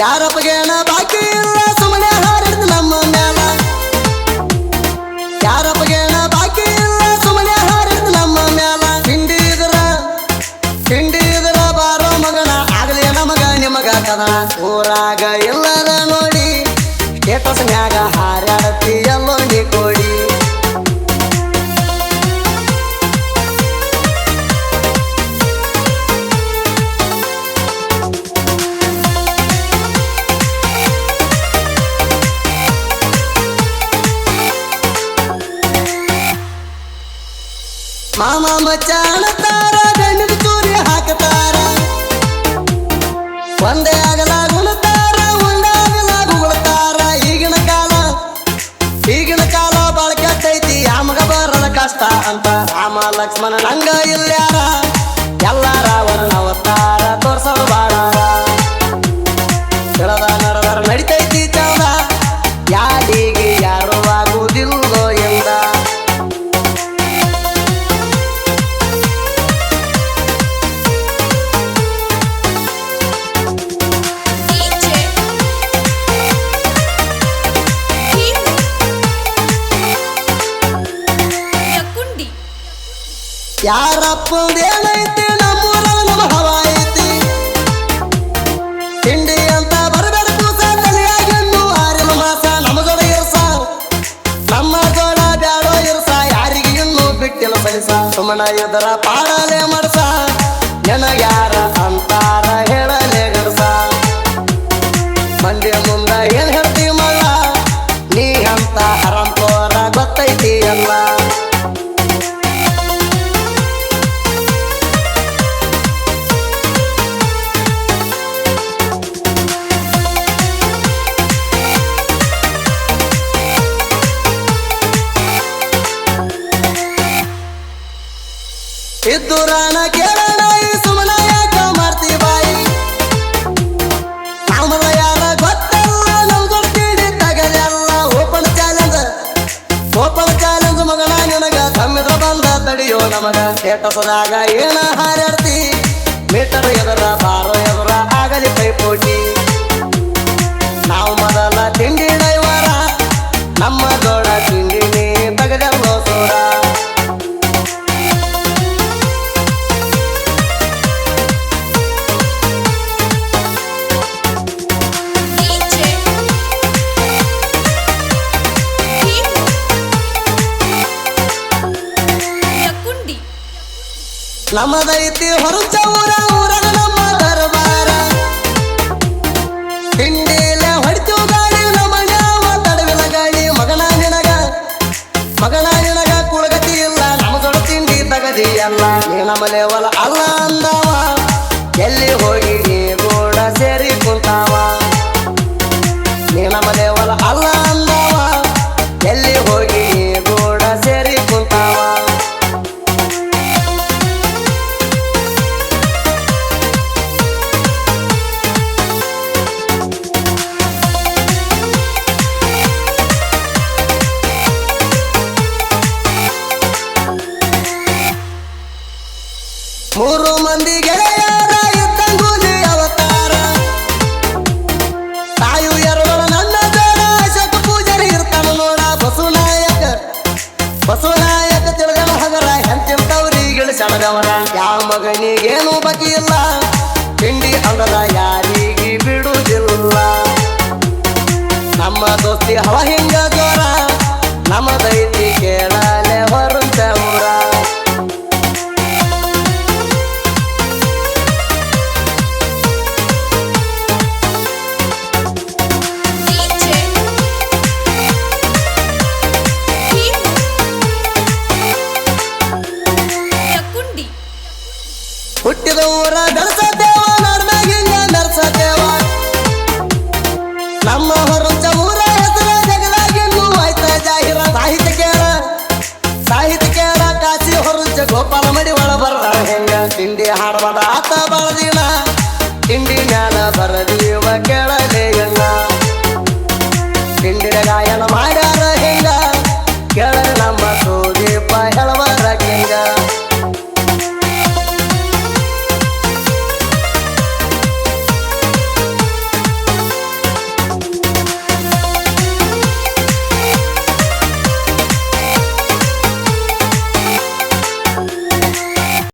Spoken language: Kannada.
ಯಾರಪ್ಪಗೇನ ಬಾಕಿ ಇಲ್ಲ ಸುಮ್ಮನೆ ಹಾರಿಡ್ದು ನಮ್ಮ ಮ್ಯಾಲ ಯಾರಪ್ಪಗೇನ ಬಾಕಿ ಇಲ್ಲ ಸುಮ್ಮನೆ ಹಾರಿಡ್ದು ನಮ್ಮ ಮ್ಯಾಲ ತಿಂಡಿ ಇದ್ರ ಬಾರೋ ಮಗನ ಆಗಲಿ ನಮಗ ನಿಮಗ ಕದನ ಊರಾಗ ಎಲ್ಲರ ನೋಡಿ ಸ್ಟೇಟಸ್ ಮ್ಯಾಗ ಹಾರಾಡತಿ ಎಲ್ಲೋ ನೀ ಕೋಡಿ ಮಾಮ ಮಚ್ಚ ಅಣತಾರ ಬೆನ್ನಿಗೆ ಚೂರಿ ಹಾಕತಾರ ಒಂದೇ ಆಗಲಾಗ ಉಣ್ತಾರ ಉಂಡಾಗಲಾಗ ಉಳ್ತಾರ ಈಗಿನ ಕಾಲ ಬಾಳ ಕೆಟ್ಟೈತಿ ಆಮಗ ಬರದ ಕಷ್ಟ ಅಂತ ರಾಮ ಲಕ್ಷ್ಮಣ ನಂಗ ಇಲ್ಯಾರ ಎಲ್ಲಾರ ವರ್ಣವತಾರ ತೋರ್ಸಲು ಬಾಳಾರ ತಿಳದ ನಡದರ ನಡಿತೈತಿ ಚಂದ ಯಾರಿಗೆ ಯಾರು ಆಗುವುದಿಲ್ಲೋ ಎಂದ ಯಾರಪ್ಪದೇನೈತಿ ನಮ್ಮೂರಲ್ಲಿ ನಮ್ಮ ಹವ ಐತಿ ತಿಂಡಿ ಅಂತ ಬರಬೇಡ ಕೂಸ ತಲೆಯಾಗಿನ್ನು ಆರಿನ ಮಾಸ ನಮ್ಮ ಜೋಡ ಇರ್ಸ ನಮ್ಮ ಜೋಡ ಬ್ಯಾಡೋ ಇರ್ಸ ಯಾರಿಗೆ ಇನ್ನೂ ಬಿಟ್ಟಿಲ್ಲ ಸಲಿಸ ಸುಮ್ಮನ ಇದರ ಪಾಡಲೆ ಮಡ್ಸ ನನಗ್ಯಾರ ಅಂತಾರ ಹೇಳಲೇ ಗಡ್ಸ ಮಂದಿ ಮುಂದ ಏನ್ ಹೇಳ್ತಿ ಮಲ್ಲ ನೀ ಅಂತ ಹರಂತೋರ ಗೊತ್ತೈತಿ ಎಲ್ಲ ಇದ್ದುರಾನ ಕೇಳೋಣ ಈ ಸುಮ್ಮನ ಯಾಕ ಮಾಡ್ತಿ ಬಾಯಿ ನಮ್ಮದ ಯಾರ ಗೊತ್ತಲ್ಲ ನಮ್ ಗೊತ್ತಿಡಿ ತಗದೆಲ್ಲ ಓಪನ್ ಚಾಲೆಂಜ್ ಮಗನ ನಿನಗ ತಮ್ಮಿದ್ರ ಬಂದ ತಡಿಯೋ ನಮಗ ಸ್ಟೇಟಸ್ದಾಗ ಏನ ಹಾರಾಡ್ತಿ ಮೀಟರ್ ಎದರ ಬಾರೋ ಎದರ ಆಗಲಿ ಪೈಪೋಟಿ ನಾವು ಮೊದಲ ತಿಂಡಿ ಡೈವರ ನಮ್ಮ ದೊಡ್ಡ ತಿಂಡಿ ನೀ ತಗದೆಲ್ಲೋ ಸೋಡ ನಮ್ಮದೈತಿ ಹೊರಚ ಊರಾಗ ನಮ್ಮ ದರ್ಬಾರ ತಿಂಡಿಲೆ ಹೊಡಿತು ಗಾಳಿ ನಮ್ಮ ಯಾವ ತಡವಿನ ಗಾಳಿ ಮಗನ ನಿನಗ ಕುಳಗತಿ ಇಲ್ಲ ನಮ್ಮ ದೊಡ್ಡ ತಿಂಡಿ ತಗದಿ ಅಲ್ಲ ನೀ ನಮ್ಮ ಲೆವಲ ಅಲ್ಲ ಅಂದವ ಎಲ್ಲಿ ಹೋಗಿ ನೀ ಕೂಡ ಸೇರಿ ಕುಂತಾವ ನೀ ನಮ್ಮ ಲೆವಲ ಅಲ್ಲ ಅಂದವ ಎಲ್ಲಿ ಹೋಗಿ ನೀ ಕೂಡ ಸೇರಿ ಕುಂತಾವ ಮೂರು ಮಂದಿ ಗೆಳೆಯರ ಇದ್ದಂಗೂಲಿ ಅವತಾರ ತಾಯು ಎರಡರ ನನ್ನ ಜೋಡ ಶತ ಪೂಜಾರಿ ಇರ್ತಾನ ನೋಡ ಬಸವನಾಯಕ ತಿಳಗನ ಹಗರ ಹೆಂತಿಂತವ್ರಿ ಗಿಳಿಸಣಗವರ ಯಾವ ಮಗನಿಗೇನು ಬಗೆ ಇಲ್ಲ ತಿಂಡಿ ಅಂದದ